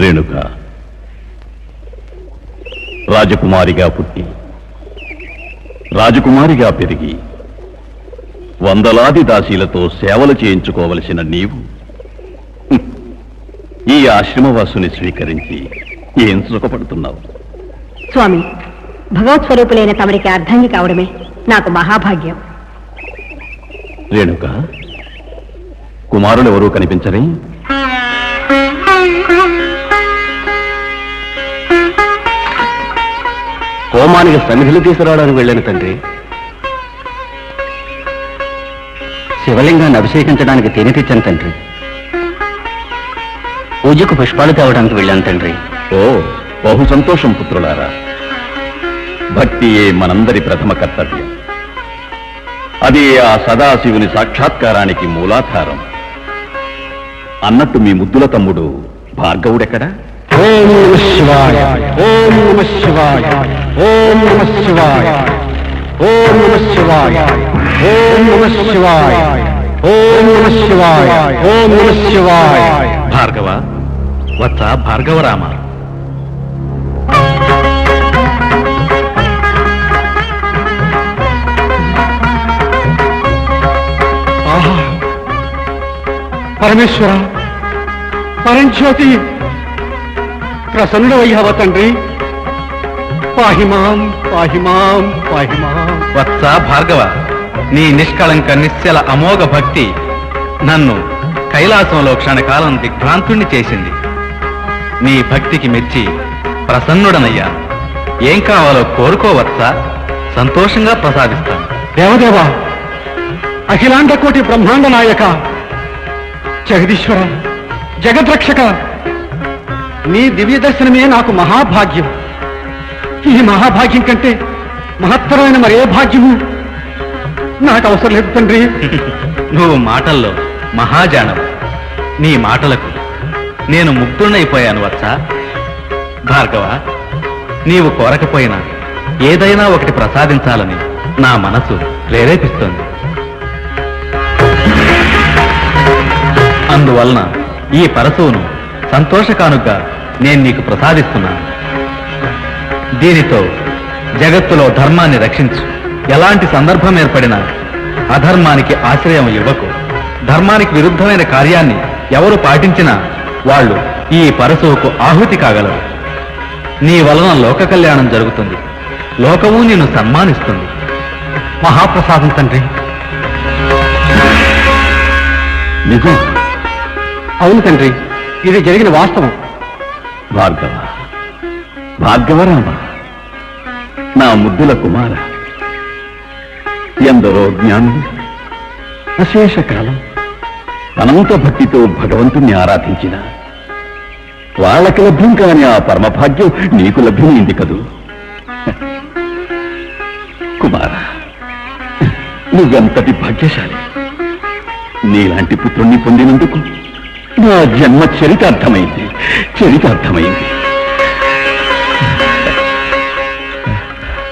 రేణుక రాజకుమారిగా పుట్టి రాజకుమారిగా పెరిగి వందలాది దాసీలతో సేవలు చేయించుకోవలసిన నీవు ఈ ఆశ్రమవాసుని స్వీకరించి ఏం సుఖపడుతున్నావు? స్వామి, భగవత్ స్వరూపులైన తమరికి అర్థంగి కావడమే నాకు మహాభాగ్యం. రేణుక, కుమారులు ఎవరూ కనిపించరే? హోమానికి సన్నిధులు తీసుకురావడానికి వెళ్ళాను తండ్రి. శివలింగాన్ని అభిషేకించడానికి తేనె తెచ్చాను తండ్రి. పూజకు పుష్పాలు తేవడానికి వెళ్ళాను తండ్రి. ఓ, బహు సంతోషం పుత్రులారా. భక్తియే మనందరి ప్రథమ కర్తవ్యం. అదే ఆ సదాశివుని సాక్షాత్కారానికి మూలాధారం. అన్నట్టు మీ ముద్దుల తమ్ముడు భార్గవుడెక్కడా? ఓం నమః శివాయ, ఓం నమః శివాయ, ఓం నమః శివాయ, ఓం నమః శివాయ, ఓం నమః శివాయ, ఓం నమః శివాయ, ఓం నమః శివాయ. భార్గవ వత్స భార్గవరామ, పరమేశ్వర, పరంజ్యోతి, ప్రసన్నుడు అయ్యావ తండ్రి. పాహిమాం పాహిమాం పాహిమాం. వత్స భార్గవ, నీ నిష్కళంక నిశ్చల అమోఘ భక్తి నన్ను కైలాసంలో క్షణకాలం దిగ్భ్రాంతుణ్ణి చేసింది. నీ భక్తికి మెచ్చి ప్రసన్నుడనయ్యా. ఏం కావాలో కోరుకోవచ్చా? సంతోషంగా ప్రసాదిస్తాను. దేవదేవ, అఖిలాండ కోటి బ్రహ్మాండ నాయక, జగదీశ్వర, జగద్రక్షక, నీ దివ్య దర్శనమే నాకు మహాభాగ్యం. ఈ మహాభాగ్యం కంటే మహత్తరమైన మరే భాగ్యము నాకు అవసరం లేదు తండ్రి. నువ్వు మాటల్లో మహాజానవు. నీ మాటలకు నేను ముగ్ధుడైపోయాను వత్సా. భార్గవ, నీవు కోరకపోయినా ఏదైనా ఒకటి ప్రసాదించాలని నా మనసు ప్రేరేపిస్తోంది. అందువలన ఈ పరశువును సంతోషకానుగా నేను నీకు ప్రసాదిస్తున్నాను. దీనితో జగత్తులో ధర్మాన్ని రక్షించు. ఎలాంటి సందర్భం ఏర్పడినా అధర్మానికి ఆశ్రయం ఇవ్వకు. ధర్మానికి విరుద్ధమైన కార్యాన్ని ఎవరు పాటించినా వాళ్ళు ఈ పరశువుకు ఆహుతి కాగలరు. నీ వలన లోక కళ్యాణం జరుగుతుంది. లోకము నిన్ను సన్మానిస్తుంది. మహాప్రసాదం తండ్రి. నిజం? అవును తండ్రి, ఇది జరిగిన వాస్తవం. భార్గవ, భార్గవరామ, నా ముద్దుల కుమార, ఎందరో జ్ఞానులు అశేషకాలం అనంత భక్తితో భగవంతుణ్ణి ఆరాధించిన వాళ్ళకి లభ్యం కాని ఆ పరమభాగ్యం నీకు లభ్యమైంది కదూ. కుమార, నువ్వెంతటి భాగ్యశాలి. నీలాంటి పుత్రుణ్ణి పొందినందుకు నా జన్మ చరితార్థమైంది, చరితార్థమైంది.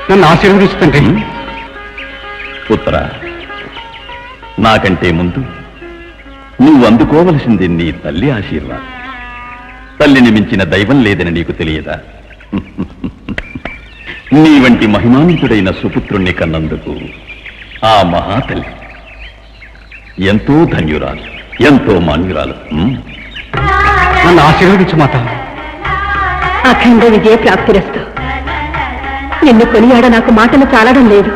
నన్ను ఆశీర్వదిస్తుంటే. పుత్ర, నాకంటే ముందు నువ్వు అందుకోవలసింది నీ తల్లి ఆశీర్వాదం. తల్లిని మించిన దైవం లేదని నీకు తెలియదా? నీ వంటి మహిమాన్వితుడైన సుపుత్రుణ్ణి కన్నందుకు ఆ మహాతల్లి ఎంతో ధన్యురాలు, ఎంతో మాన్యురాలు. నన్ను ఆశీర్వదించు మాత. అఖండ విజయ ప్రాప్తిరస్తు. నిన్ను కొనియాడ నాకు మాటలు చాలడం లేదు.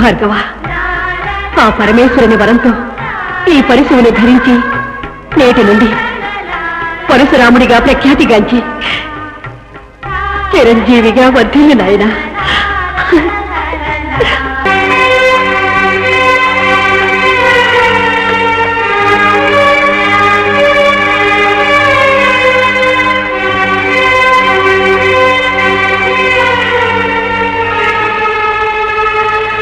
భార్గవ, ఆ పరమేశ్వరుని వరంతో ఈ పరశువుని ధరించి నేటి నుండి పరశురాముడిగా ప్రఖ్యాతిగాంచి చిరంజీవిగా వర్ధిల్లు నాయనా.